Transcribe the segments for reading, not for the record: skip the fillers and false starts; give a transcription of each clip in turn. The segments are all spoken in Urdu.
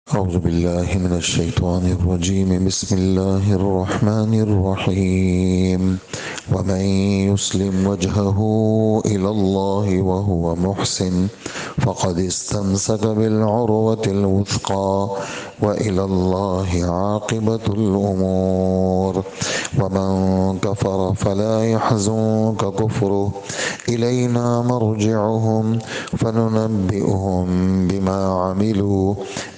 أعوذ بالله من الشيطان الرجيم بسم الله الرحمن الرحيم ومن يسلم وجهه إلى الله وهو محسن فقد استمسك بالعروة الوثقى وإلى الله عاقبة الأمور ومن كفر فلا يحزنك كفره إلينا مرجعهم فننبئهم بما عملوا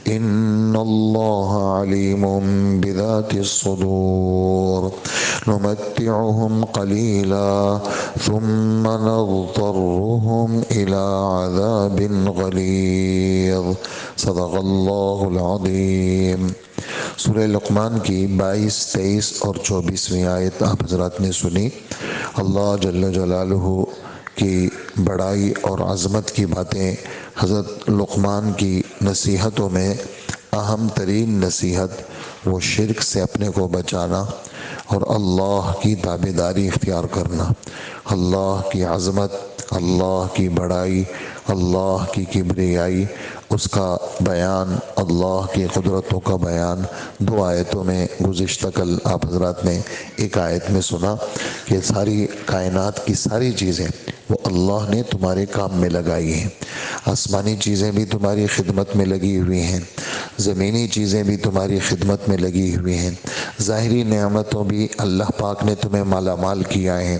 إن الله عليم بذات الصدور نمتعهم قليلا ثم نضطرهم إلى عذاب غليظ صدق اللہ العظیم۔ سورہ لقمان کی 22، 23 اور 24ویں آیت آپ حضرات نے سنی۔ اللہ جل جلالہ کی بڑائی اور عظمت کی باتیں حضرت لقمان کی نصیحتوں میں اہم ترین نصیحت وہ شرک سے اپنے کو بچانا اور اللہ کی تابعداری اختیار کرنا، اللہ کی عظمت، اللہ کی بڑائی، اللہ کی کبریائی، اس کا بیان، اللہ کی قدرتوں کا بیان دو آیتوں میں گزشتہ کل آپ حضرات نے ایک آیت میں سنا کہ ساری کائنات کی ساری چیزیں وہ اللہ نے تمہارے کام میں لگائی ہیں۔ آسمانی چیزیں بھی تمہاری خدمت میں لگی ہوئی ہیں، زمینی چیزیں بھی تمہاری خدمت میں لگی ہوئی ہیں، ظاہری نعمتوں بھی اللہ پاک نے تمہیں مالا مال کیا ہے،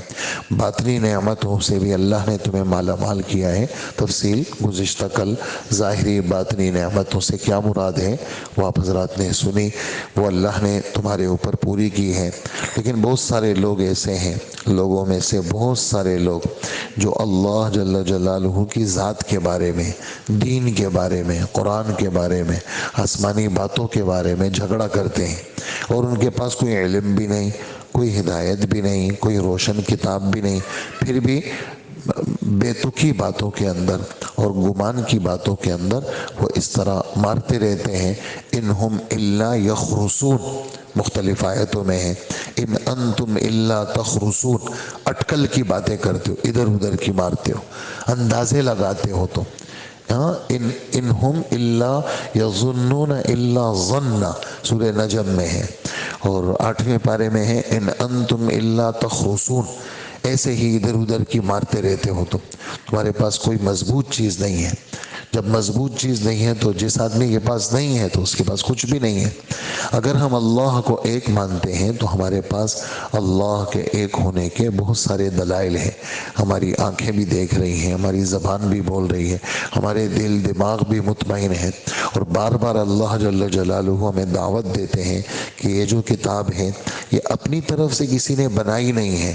باطنی نعمتوں سے بھی اللہ نے تمہیں مالا مال کیا ہے۔ تفصیل گزشتہ کل ظاہری باطنی نعمتوں سے کیا مراد ہے وہ آپ حضرات نے سنی، وہ اللہ نے تمہارے اوپر پوری کی ہے۔ لیکن بہت سارے لوگ ایسے ہیں، لوگوں میں سے بہت سارے لوگ جو اللہ جل جلالہ کی ذات کے بارے میں، دین کے بارے میں، قرآن کے بارے میں، آسمانی باتوں کے بارے میں جھگڑا کرتے ہیں، اور ان کے پاس کوئی علم بھی نہیں، کوئی ہدایت بھی نہیں، کوئی روشن کتاب بھی نہیں، پھر بھی بے تکی باتوں کے اندر اور گمان کی باتوں کے اندر وہ اس طرح مارتے رہتے ہیں۔ انہم الا یخرسون، مختلف آیتوں میں ہے ان انتم الا تخرسون، اٹکل کی باتیں کرتے ہو، ادھر ادھر کی مارتے ہو، اندازے لگاتے ہو، تو انہم الا یظنون الا ظنا سورہ نجم میں ہے، اور 8ویں پارے میں ہے ان انتم الا تخرسون، ایسے ہی ادھر ادھر کی مارتے رہتے ہو، تو تمہارے پاس کوئی مضبوط چیز نہیں ہے۔ جب مضبوط چیز نہیں ہے تو جس آدمی کے پاس نہیں ہے تو اس کے پاس کچھ بھی نہیں ہے۔ اگر ہم اللہ کو ایک مانتے ہیں تو ہمارے پاس اللہ کے ایک ہونے کے بہت سارے دلائل ہیں، ہماری آنکھیں بھی دیکھ رہی ہیں، ہماری زبان بھی بول رہی ہے، ہمارے دل دماغ بھی مطمئن ہے، اور بار بار اللہ جل جلالہ ہمیں دعوت دیتے ہیں کہ یہ جو کتاب ہے یہ اپنی طرف سے کسی نے بنائی نہیں ہے،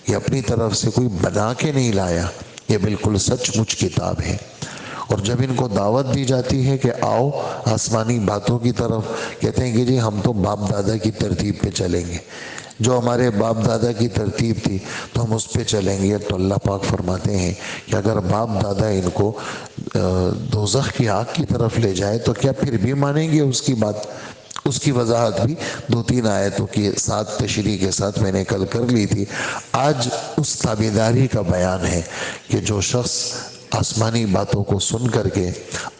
یہ اپنی طرف سے کوئی بنا کے نہیں لایا، یہ بالکل سچ مچ کتاب ہے۔ اور جب ان کو دعوت دی جاتی ہے کہ آؤ آسمانی باتوں کی طرف، کہتے ہیں کہ جی ہم تو باپ دادا کی ترتیب پہ چلیں گے، جو ہمارے باپ دادا کی ترتیب تھی تو ہم اس پہ چلیں گے۔ تو اللہ پاک فرماتے ہیں کہ اگر باپ دادا ان کو دوزخ کی آگ کی طرف لے جائے تو کیا پھر بھی مانیں گے اس کی بات؟ اس کی وضاحت بھی 2-3 آیتوں کی ساتھ تشریح کے ساتھ میں نے کل کر لی تھی۔ آج اس تابعداری کا بیان ہے کہ جو شخص آسمانی باتوں کو سن کر کے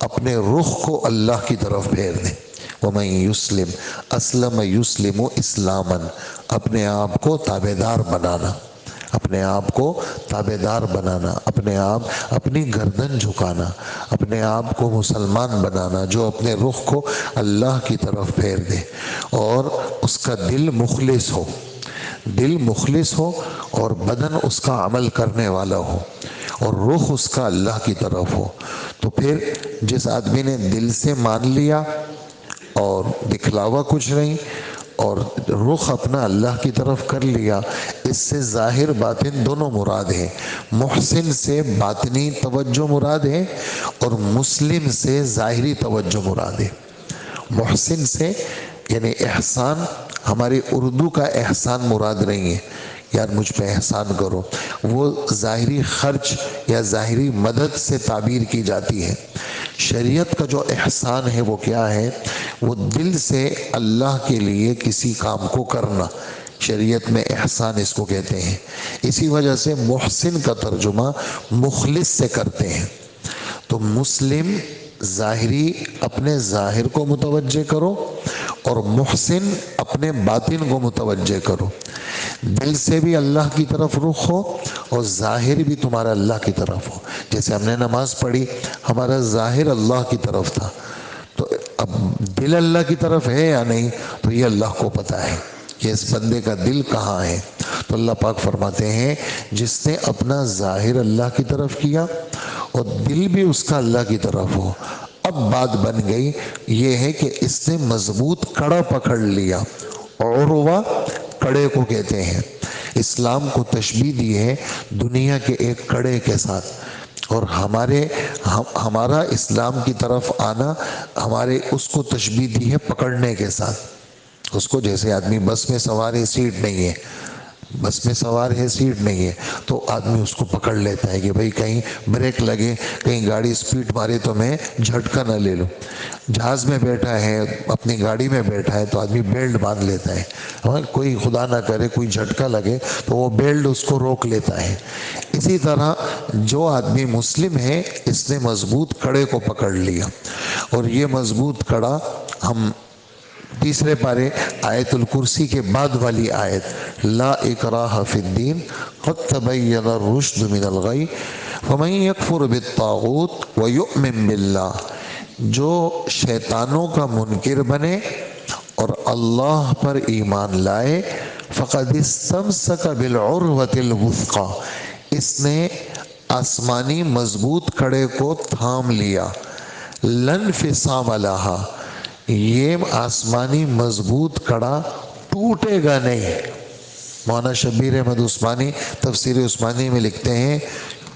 اپنے رخ کو اللہ کی طرف پھیر دے، وَمَن يُسْلِمْ أَسْلَمَ يُسْلِمُ إِسْلَامًا، اپنے آپ کو تابعدار بنانا، اپنے آپ کو تابعدار بنانا، اپنے آپ اپنی گردن جھکانا، اپنے آپ کو مسلمان بنانا جو اپنے رخ کو اللہ کی طرف پھیر دے، اور اس کا دل مخلص ہو، دل مخلص ہو اور بدن اس کا عمل کرنے والا ہو، اور رخ اس کا اللہ کی طرف ہو۔ تو پھر جس آدمی نے دل سے مان لیا اور دکھلاوا کچھ نہیں، اور رخ اپنا اللہ کی طرف کر لیا، اس سے ظاہر باطن دونوں مراد ہیں، محسن سے باطنی توجہ مراد ہے اور مسلم سے ظاہری توجہ مراد ہے۔ محسن سے یعنی احسان، ہماری اردو کا احسان مراد نہیں ہے یار مجھ پہ احسان کرو، وہ ظاہری خرچ یا ظاہری مدد سے تعبیر کی جاتی ہے۔ شریعت کا جو احسان ہے وہ کیا ہے؟ وہ دل سے اللہ کے لیے کسی کام کو کرنا، شریعت میں احسان اس کو کہتے ہیں۔ اسی وجہ سے محسن کا ترجمہ مخلص سے کرتے ہیں۔ تو مسلم ظاہری اپنے ظاہر کو متوجہ کرو اور محسن اپنے باطن کو متوجہ کرو. دل سے بھی اللہ کی طرف رخ ہو اور ظاہر بھی تمہارا اللہ کی طرف ہو. جیسے ہم نے نماز پڑھی، ہمارا ظاہر اللہ کی طرف تھا، تو اب دل اللہ کی طرف ہے یا نہیں تو یہ اللہ کو پتہ ہے کہ اس بندے کا دل کہاں ہے. تو اللہ پاک فرماتے ہیں جس نے اپنا ظاہر اللہ کی طرف کیا اور دل بھی اس کا اللہ کی طرف ہو، اب بات بن گئی یہ ہے کہ اس نے مضبوط کڑا پکڑ لیا. عروہ کڑے کو کہتے ہیں. اسلام کو تشبیہ دی ہے دنیا کے ایک کڑے کے ساتھ، اور ہمارا اسلام کی طرف آنا ہمارے اس کو تشبیہ دی ہے پکڑنے کے ساتھ. اس کو جیسے آدمی بس میں سوار ہے، سیٹ نہیں ہے، بس میں سوار ہے سیٹ نہیں ہے، تو آدمی اس کو پکڑ لیتا ہے کہ بھئی کہیں بریک لگے، کہیں گاڑی سپیڈ مارے تو میں جھٹکا نہ لے لوں. جہاز میں بیٹھا ہے، اپنی گاڑی میں بیٹھا ہے تو آدمی بیلٹ باندھ لیتا ہے، کوئی خدا نہ کرے کوئی جھٹکا لگے تو وہ بیلٹ اس کو روک لیتا ہے. اسی طرح جو آدمی مسلم ہے اس نے مضبوط کڑے کو پکڑ لیا. اور یہ مضبوط کڑا ہم تیسرے پارے آیت الکرسی کے بعد والی آیت لا اکراہ فی الدین قد تبین الرشد من الغی فمن یکفر بالطاغوت ویؤمن باللہ، جو شیطانوں کا منکر بنے اور اللہ پر ایمان لائے فقد استمسک بالعروۃ الوثقی، اس نے آسمانی مضبوط کڑے کو تھام لیا. لن انفصام لہا، یہ آسمانی مضبوط کڑا ٹوٹے گا نہیں. مولانا شبیر احمد عثمانی تفسیر عثمانی میں لکھتے ہیں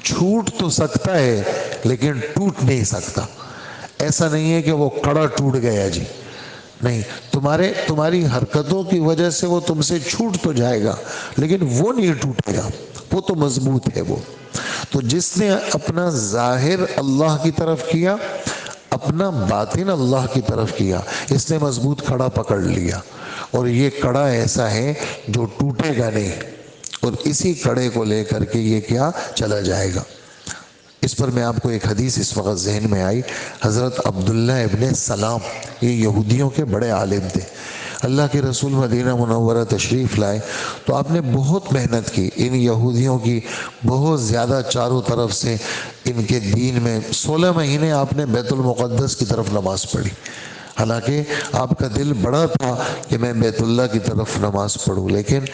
چھوٹ تو سکتا ہے لیکن ٹوٹ نہیں سکتا. ایسا نہیں ہے کہ وہ کڑا ٹوٹ گیا جی، نہیں، تمہاری حرکتوں کی وجہ سے وہ تم سے چھوٹ تو جائے گا لیکن وہ نہیں ٹوٹے گا، وہ تو مضبوط ہے. وہ تو جس نے اپنا ظاہر اللہ کی طرف کیا، اپنا باطن اللہ کی طرف کیا، اس نے مضبوط کڑا پکڑ لیا. اور یہ کڑا ایسا ہے جو ٹوٹے گا نہیں، اور اسی کڑے کو لے کر کے یہ کیا چلا جائے گا. اس پر میں آپ کو ایک حدیث اس وقت ذہن میں آئی. حضرت عبداللہ ابن سلام یہ یہودیوں کے بڑے عالم تھے. اللہ کے رسول مدینہ منورہ تشریف لائے تو آپ نے بہت محنت کی، ان یہودیوں کی بہت زیادہ چاروں طرف سے ان کے دین میں 16 مہینے آپ نے بیت المقدس کی طرف نماز پڑھی. حالانکہ آپ کا دل بڑا تھا کہ میں بیت اللہ کی طرف نماز پڑھوں، لیکن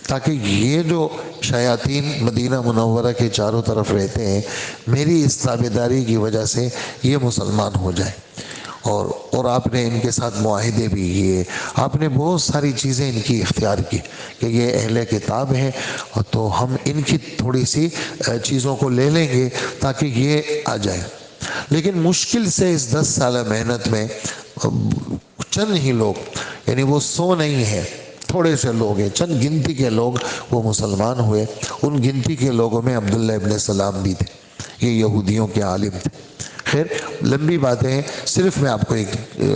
تاکہ یہ جو شیاطین مدینہ منورہ کے چاروں طرف رہتے ہیں میری اس تابعداری کی وجہ سے یہ مسلمان ہو جائیں. اور آپ نے ان کے ساتھ معاہدے بھی کیے، آپ نے بہت ساری چیزیں ان کی اختیار کی کہ یہ اہل کتاب ہیں تو ہم ان کی تھوڑی سی چیزوں کو لے لیں گے تاکہ یہ آ جائے. لیکن مشکل سے اس 10 سالہ محنت میں چند ہی لوگ، یعنی وہ 100 نہیں ہیں، تھوڑے سے لوگ ہیں، چند گنتی کے لوگ وہ مسلمان ہوئے. ان گنتی کے لوگوں میں عبداللہ ابن سلام بھی تھے، یہ یہودیوں کے عالم تھے. خیر لمبی باتیں ہیں، صرف میں آپ کو ایک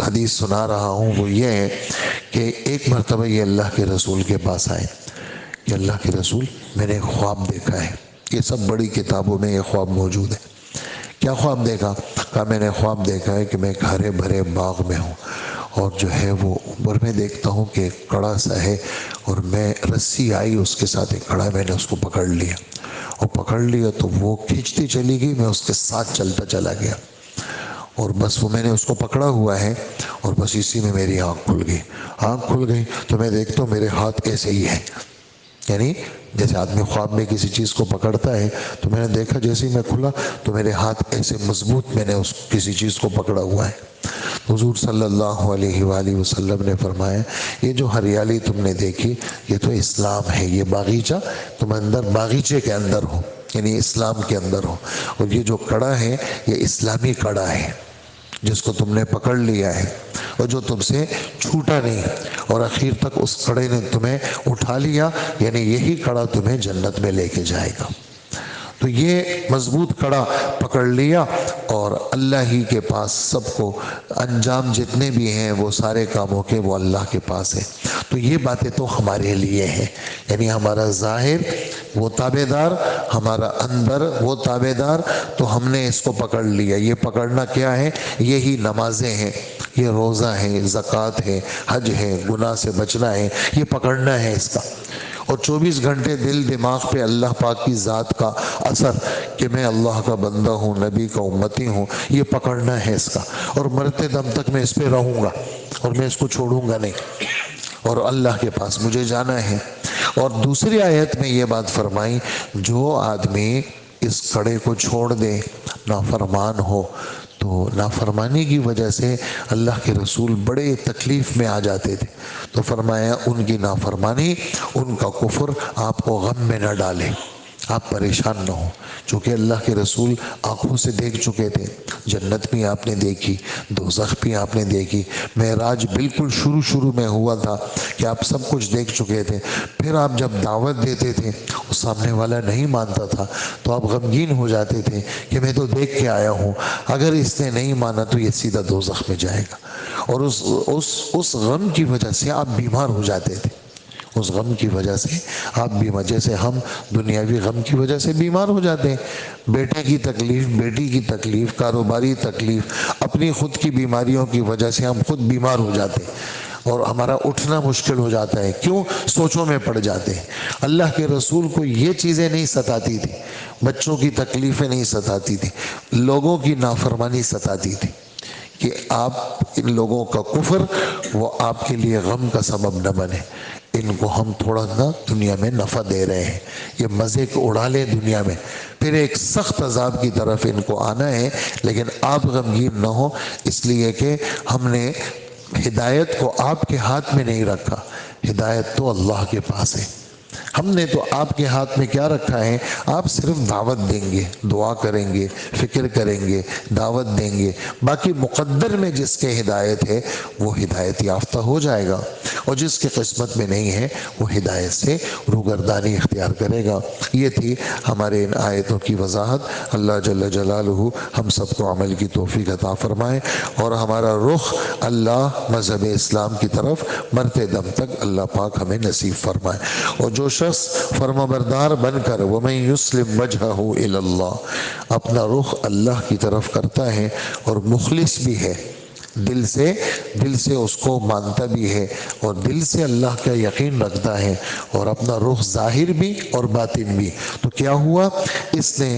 حدیث سنا رہا ہوں. وہ یہ ہے کہ ایک مرتبہ یہ اللہ کے رسول کے پاس آئے کہ اللہ کے رسول میں نے ایک خواب دیکھا ہے. یہ سب بڑی کتابوں میں یہ خواب موجود ہے. کیا خواب دیکھا؟ کہا میں نے خواب دیکھا ہے کہ میں ایک ہرے بھرے باغ میں ہوں اور جو ہے وہ اوپر میں دیکھتا ہوں کہ ایک کڑا سا ہے اور میں رسی آئی اس کے ساتھ ایک کڑا، میں نے اس کو پکڑ لیا اور پکڑ لیا تو وہ کھینچتی چلی گئی، میں اس کے ساتھ چلتا چلا گیا اور بس وہ میں نے اس کو پکڑا ہوا ہے اور بس اسی میں میری آنکھ کھل گئی تو میں دیکھتا ہوں میرے ہاتھ ایسے ہی ہیں. یعنی جیسے آدمی خواب میں کسی چیز کو پکڑتا ہے تو میں نے دیکھا جیسے ہی میں کھلا تو میرے ہاتھ ایسے مضبوط میں نے اس کسی چیز کو پکڑا ہوا ہے. حضور صلی اللہ علیہ وآلہ وسلم نے فرمایا یہ جو ہریالی تم نے دیکھی یہ تو اسلام ہے. یہ باغیچہ تم اندر باغیچے کے اندر ہو، یعنی اسلام کے اندر ہو، اور یہ جو کڑا ہے یہ اسلامی کڑا ہے جس کو تم نے پکڑ لیا ہے اور جو تم سے چھوٹا نہیں، اور اخیر تک اس کڑے نے تمہیں اٹھا لیا، یعنی یہی کڑا تمہیں جنت میں لے کے جائے گا. تو یہ مضبوط کڑا پکڑ لیا اور اللہ ہی کے پاس سب کو انجام جتنے بھی ہیں وہ سارے کاموں کے وہ اللہ کے پاس ہے۔ تو یہ باتیں تو ہمارے لیے ہیں، یعنی ہمارا ظاہر وہ تابع دار، ہمارا اندر وہ تابع دار، تو ہم نے اس کو پکڑ لیا۔ یہ پکڑنا کیا ہے؟ یہی نمازیں ہیں، یہ روزہ ہے، زکوٰۃ ہے، حج ہے، گناہ سے بچنا ہے، یہ پکڑنا ہے اس کا۔ اور 24 گھنٹے دل دماغ پہ اللہ پاک کی ذات کا اثر کہ میں اللہ کا بندہ ہوں، نبی کا امتی ہوں، یہ پکڑنا ہے اس کا، اور مرتے دم تک میں اس پہ رہوں گا اور میں اس کو چھوڑوں گا نہیں، اور اللہ کے پاس مجھے جانا ہے۔ اور دوسری آیت میں یہ بات فرمائی، جو آدمی اس کڑے کو چھوڑ دے، نافرمان ہو، تو نافرمانی کی وجہ سے اللہ کے رسول بڑے تکلیف میں آ جاتے تھے، تو فرمایا ان کی نافرمانی، ان کا کفر آپ کو غم میں نہ ڈالے، آپ پریشان نہ ہو، چونکہ اللہ کے رسول آنکھوں سے دیکھ چکے تھے، جنت بھی آپ نے دیکھی، دوزخ بھی آپ نے دیکھی، معراج بالکل شروع میں ہوا تھا کہ آپ سب کچھ دیکھ چکے تھے۔ پھر آپ جب دعوت دیتے تھے اس سامنے والا نہیں مانتا تھا تو آپ غمگین ہو جاتے تھے کہ میں تو دیکھ کے آیا ہوں، اگر اس نے نہیں مانا تو یہ سیدھا دوزخ میں جائے گا، اور اس غم کی وجہ سے آپ بیمار ہو جاتے تھے، اس غم کی وجہ سے آپ بیمار، جیسے ہم دنیاوی غم کی وجہ سے بیمار ہو جاتے ہیں، بیٹے کی تکلیف، بیٹی کی تکلیف، کاروباری تکلیف، اپنی خود کی بیماریوں کی وجہ سے ہم خود بیمار ہو جاتے ہیں اور ہمارا اٹھنا مشکل ہو جاتا ہے، کیوں؟ سوچوں میں پڑ جاتے ہیں۔ اللہ کے رسول کو یہ چیزیں نہیں ستاتی تھی، بچوں کی تکلیفیں نہیں ستاتی تھی، لوگوں کی نافرمانی ستاتی تھی کہ آپ ان لوگوں کا کفر وہ آپ کے لیے غم کا سبب نہ بنے، ان کو ہم تھوڑا نا دنیا میں نفع دے رہے ہیں، یہ مزے کو اڑا لیں دنیا میں، پھر ایک سخت عذاب کی طرف ان کو آنا ہے، لیکن آپ غمگین نہ ہو، اس لیے کہ ہم نے ہدایت کو آپ کے ہاتھ میں نہیں رکھا، ہدایت تو اللہ کے پاس ہے، ہم نے تو آپ کے ہاتھ میں کیا رکھا ہے؟ آپ صرف دعوت دیں گے، دعا کریں گے، فکر کریں گے، دعوت دیں گے، باقی مقدر میں جس کے ہدایت ہے وہ ہدایت یافتہ ہو جائے گا، اور جس کی قسمت میں نہیں ہے وہ ہدایت سے روگردانی اختیار کرے گا۔ یہ تھی ہمارے ان آیتوں کی وضاحت۔ اللہ جل جلالہ ہم سب کو عمل کی توفیق عطا فرمائے، اور ہمارا رخ اللہ مذہب اسلام کی طرف مرتے دم تک اللہ پاک ہمیں نصیب فرمائے۔ اور جو شخص فرما بردار بن کر وَمَن يُسْلِمْ وَجْهَهُ إِلَى اللَّهِ اپنا رخ اللہ کی طرف کرتا ہے اور مخلص بھی ہے، دل سے اس کو مانتا بھی ہے اور دل سے اللہ کا یقین رکھتا ہے، اور اپنا رخ ظاہر بھی اور باطن بھی، تو کیا ہوا؟ اس نے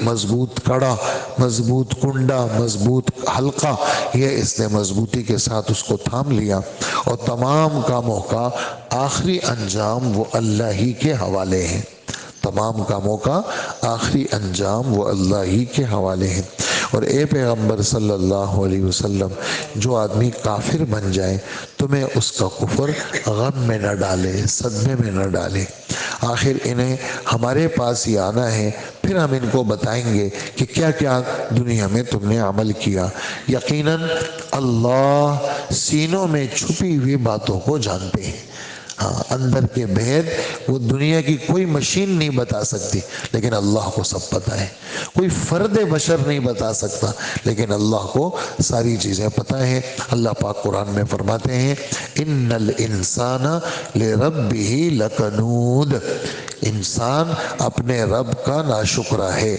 مضبوط کڑا، مضبوط کنڈا، مضبوط حلقہ، یہ اس نے مضبوطی کے ساتھ اس کو تھام لیا، اور تمام کاموں کا آخری انجام وہ اللہ ہی کے حوالے ہیں، تمام کاموں کا آخری انجام وہ اللہ ہی کے حوالے ہیں۔ اور اے پیغمبر صلی اللہ علیہ وسلم، جو آدمی کافر بن جائے تمہیں اس کا کفر غم میں نہ ڈالے، صدمے میں نہ ڈالے، آخر انہیں ہمارے پاس ہی آنا ہے، پھر ہم ان کو بتائیں گے کہ کیا کیا دنیا میں تم نے عمل کیا۔ یقیناً اللہ سینوں میں چھپی ہوئی باتوں کو جانتے ہیں، ہاں اندر کے بھید وہ دنیا کی کوئی مشین نہیں بتا سکتی، لیکن اللہ کو سب پتہ ہے، کوئی فرد بشر نہیں بتا سکتا، لیکن اللہ کو ساری چیزیں پتہ ہیں۔ اللہ پاک قرآن میں فرماتے ہیں ان الانسان لربہ لکنود، انسان اپنے رب کا ناشکرہ ہے،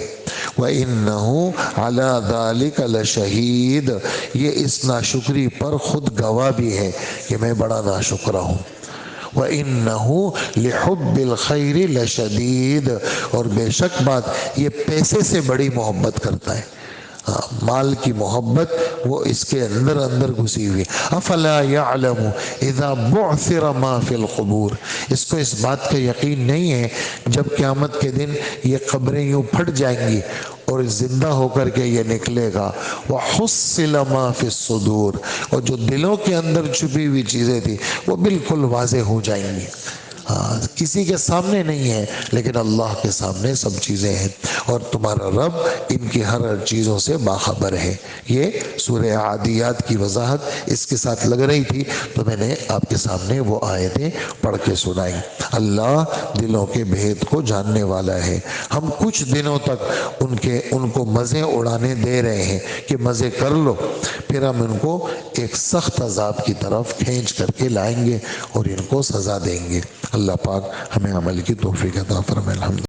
وَإِنَّهُ عَلَى ذَلِكَ لَشَهِيدٌ، یہ اس ناشکری پر خود گواہ بھی ہے کہ میں بڑا ناشکرہ ہوں، وَإِنَّهُ لِحُبِّ الْخَيْرِ لَشَدِيدٌ، اور بے شک بات یہ پیسے سے بڑی محبت کرتا ہے، مال کی محبت وہ اس کے اندر گھسی ہوئی۔ افلا یعلم اذا بعثر ما فی القبور، اس کو اس بات کا یقین نہیں ہے جب قیامت کے دن یہ قبریں یوں پھٹ جائیں گی اور زندہ ہو کر کے یہ نکلے گا، وحصل ما فی الصدور، اور جو دلوں کے اندر چھپی ہوئی چیزیں تھی وہ بالکل واضح ہو جائیں گی۔ کسی کے سامنے نہیں ہے لیکن اللہ کے سامنے سب چیزیں ہیں، اور تمہارا رب ان کی ہر چیزوں سے باخبر ہے۔ یہ سورہ عادیات کی وضاحت اس کے ساتھ لگ رہی تھی تو میں نے آپ کے سامنے وہ آیتیں پڑھ کے سنائی۔ اللہ دلوں کے بھید کو جاننے والا ہے۔ ہم کچھ دنوں تک ان کو مزے اڑانے دے رہے ہیں کہ مزے کر لو، پھر ہم ان کو ایک سخت عذاب کی طرف کھینچ کر کے لائیں گے اور ان کو سزا دیں گے۔ اللہ پاک ہمیں عمل کی توفیق عطا فرمائے۔ الحمد